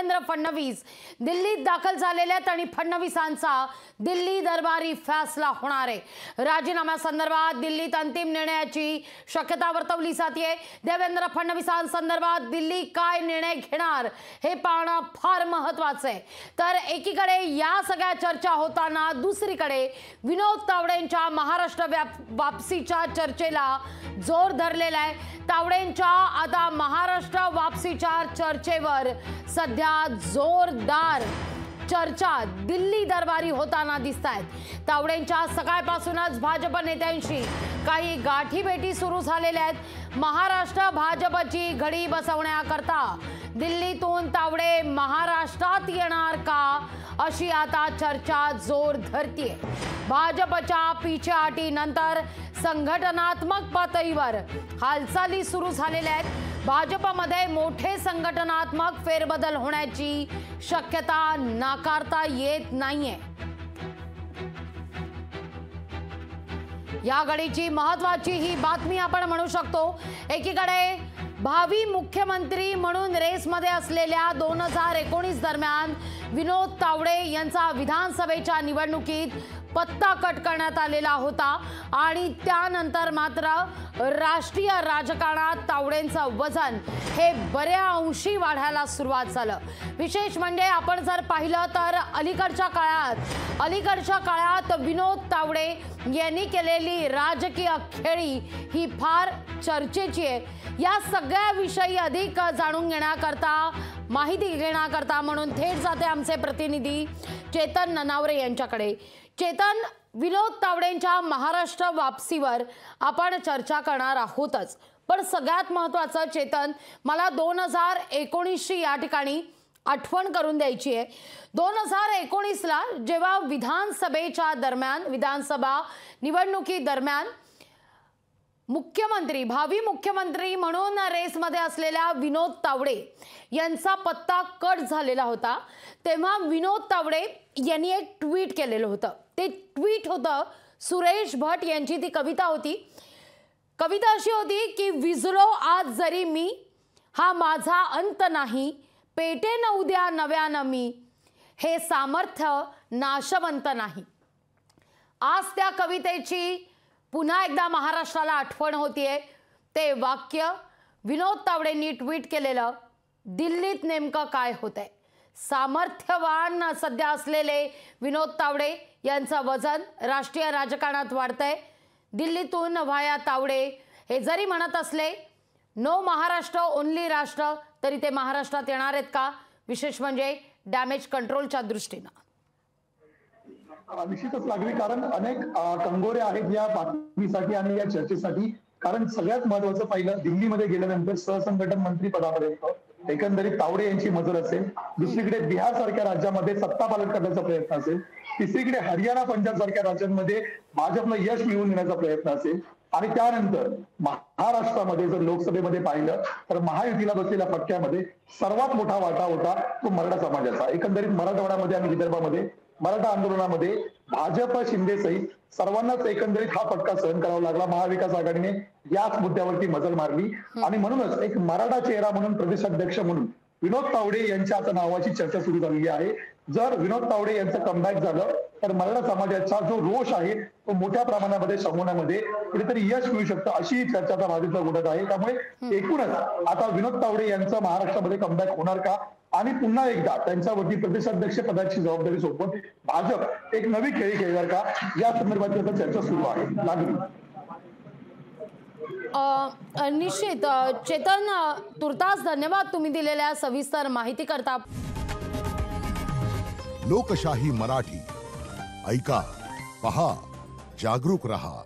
देवेंद्र फडणवीस दिल्लीत दाखल झालेले आहेत आणि फडणवीसांचा दिल्ली दरबारी फैसला होणार आहे। राजीनाम्यासंदर्भात दिल्लीत अंतिम निर्णयाची शक्यता वर्तवली जाते। देवेंद्र फडणवीसांसंदर्भात दिल्ली काय निर्णय घेणार हे पाहणं फार महत्त्वाचं आहे। तर एकीकडे या सगळ्या चर्चा होताना दुसरीकडे विनोद तावडेंच्या महाराष्ट्र वापसीच्या चर्चेला जोर धरलेला आहे। तावडेंच्या आता महाराष्ट्र वापसीच्या चर्चेवर सध्या जोरदार चर्चा दिल्ली दरबारी होताना दिसतायत। तावडेंच्या सकाळपासूनच भाजप नेत्यांशी काही गाठीभेटी सुरू झालेल्या आहेत। महाराष्ट्र भाजपची घडी बसवण्याकरता दिल्लीतून तावडे महाराष्ट्रात येणार का अशी आता चर्चा जोर धरतीये। भाजपच्या पिछेहाटीनंतर संघटनात्मक पातळीवर हालचाली सुरू झालेल्या आहेत। भाजपमध्ये मोठे संघटनात्मक फेरबदल होण्याची शक्यता नाकारता येत नाहीये। या घडीची महत्त्वाची ही बातमी आपण म्हणू शकतो। एकीकडे भावी मुख्यमंत्री म्हणून रेसमध्ये असलेल्या 2019 दरम्यान विनोद तावडे यांचा विधानसभेच्या निवडणुकीत पत्ता कट करण्यात आलेला होता आणि त्यानंतर मात्र राष्ट्रीय राजकारणात तावडेंचं वजन हे बऱ्या अंशी वाढायला सुरुवात झालं। विशेष म्हणजे आपण जर पाहिलं तर अलीकडच्या काळात विनोद तावडे यांनी केलेली राजकीय खेळी ही फार चर्चेची आहे। या सगळ्या विषयी अधिक जाणून घेण्याकरता माहिती घेण्याकरता म्हणून थेट जाते आमचे प्रतिनिधी चेतन ननावरे यांच्याकडे। चेतन, विनोद तावडेंच्या महाराष्ट्र वापसीवर आपण चर्चा करणार आहोतच, पण सगळ्यात महत्त्वाचं चेतन मला 2019ची या ठिकाणी आठवण करून द्यायची आहे। 2019ला जेव्हा विधानसभेच्या दरम्यान विधानसभा निवडणुकी दरम्यान भावी मुख्यमंत्री म्हणून रेसमध्ये असलेल्या विनोद तावडे यांचा पत्ता कट झालेला होता। तेव्हा विनोद तावडे यांनी एक ट्विट केलेलं होतं। ते ट्विट होतं सुरेश भट यांची ती कविता होती। कविता अशी होती की विजलो आज जरी मी, हा माझा अंत नाही, पेटेन उद्या नव्यानं मी, हे सामर्थ्य नाशवंत नाही। आज त्या कवितेची पुन्हा एकदा महाराष्ट्राला आठवण होतीये। ते वाक्य विनोद तावडेंनी ट्विट केलेलं, दिल्लीत नेमकं काय होतंय। सामर्थ्यवान सध्या असलेले विनोद तावडे यांचं वजन राष्ट्रीय राजकारणात वाढतंय। दिल्लीतून व्हाया तावडे हे जरी म्हणत असले नो महाराष्ट्र ओनली राष्ट्र, तरी ते महाराष्ट्रात येणार आहेत का, विशेष म्हणजे डॅमेज कंट्रोलच्या दृष्टीनं? निश्चितच लागली, कारण अनेक कंगोरे आहेत या बातमीसाठी आणि या चर्चेसाठी। कारण सगळ्यात महत्वाचं पाहिलं, दिल्लीमध्ये गेल्यानंतर सहसंघटन मंत्री पदापर्यंत एकंदरीत तावडे यांची मजल असेल, दुसरीकडे बिहार सारख्या राज्यामध्ये सत्ता पालट करण्याचा प्रयत्न असेल, तिसरीकडे हरियाणा पंजाब सारख्या राज्यांमध्ये भाजपला यश मिळवून देण्याचा प्रयत्न असेल, आणि त्यानंतर महाराष्ट्रामध्ये जर लोकसभेमध्ये पाहिलं तर महायुतीला बसलेल्या फटक्यामध्ये सर्वात मोठा वाटा होता तो मराठा समाजाचा। एकंदरीत मराठवाड्यामध्ये आणि विदर्भामध्ये मराठा आंदोलनामध्ये भाजप शिंदे सहित सर्वांनाच एकंदरीत हा फटका सहन करावा लागला। महाविकास आघाडीने याच मुद्द्यावरती मजल मारली आणि म्हणूनच एक मराठा चेहरा म्हणून प्रदेशाध्यक्ष म्हणून विनोद तावडे यांच्या आता नावाची चर्चा सुरू झालेली आहे। जर विनोद तावडे यांचं कमबॅक झालं तर मराठा समाजाचा जो रोष आहे तो मोठ्या प्रमाणामध्ये शमवण्यामध्ये कुठेतरी यश मिळू शकतं, अशी चर्चा आता भाजपला उडत आहे। त्यामुळे एकूणच आता विनोद तावडे यांचं महाराष्ट्रामध्ये कमबॅक होणार का आणि पुन्हा एकदा त्यांच्यावरती प्रदेशाध्यक्ष पदाची जबाबदारी सोपवून भाजप एक नवी खेळी खेळणार का, या संदर्भात आता चर्चा सुरू आहे लागली। निश्चित चेतन, तुर्तास धन्यवाद तुम्ही दिलेल्या सविस्तर माहिती करता। लोकशाही मराठी ऐका, पहा, जागरूक रहा।